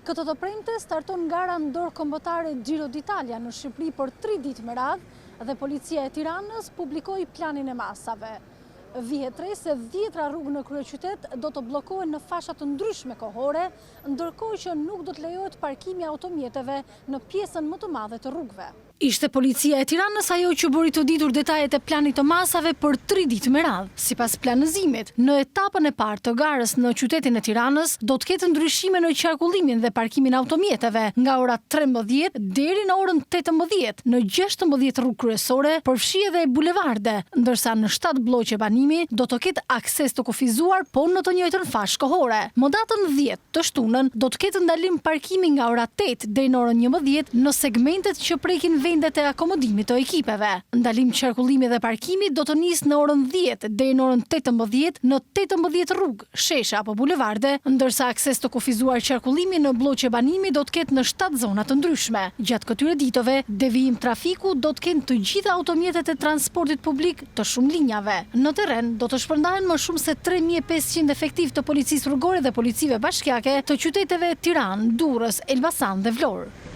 Këtë të premte starton gara ndërkombëtare Giro d'Italia në Shqipëri për 3 ditë me radhë dhe policia e Tiranës publikoi planin e masave. Vihet re se 10 rrugë në kryeqytet do të bllokohen në fasha të ndryshme kohore, ndërkohë që nuk do të lejohet parkimi i automjeteve në pjesën më të madhe të rrugëve. Ishte policia e Tiranës ajo që bëri të ditur detajet e planit të masave për 3 ditë me radhë. Sipas planëzimit, në etapën e parë të garës në qytetin e Tiranës do të ketë ndryshime në qarkullimin dhe parkimin e automjeteve nga ora 13 deri në orën 18 në 16 rrugë kryesore, përfshi edhe bulevarde, ndërsa në 7 blloqe banimi do të ketë akses të kufizuar po në të njëjtën fashë kohore. Më datën 10 të shtunën do të ketë ndalim parkimi nga ora 8 deri në orën 11 në segmentet që prekin vendet e akomodimit të ekipeve. Ndalim qarkullimi dhe parkimi do të nisë në orën 10 deri në orën 18 në 18 rrugë, shesha apo bulevarde, ndërsa akses të kufizuar qarkullimi në blloqe banimi do të ketë në 7 zona të ndryshme. Gjatë këtyre ditëve, devijim trafiku do të kenë të gjitha automjetet e transportit publik të shumë linjave. Në terren do të shpërndahen më shumë se 3500 efektiv të policisë rrugore dhe policive bashkiake të qyteteve Tiranë, Durrës, Elbasan dhe Vlorë.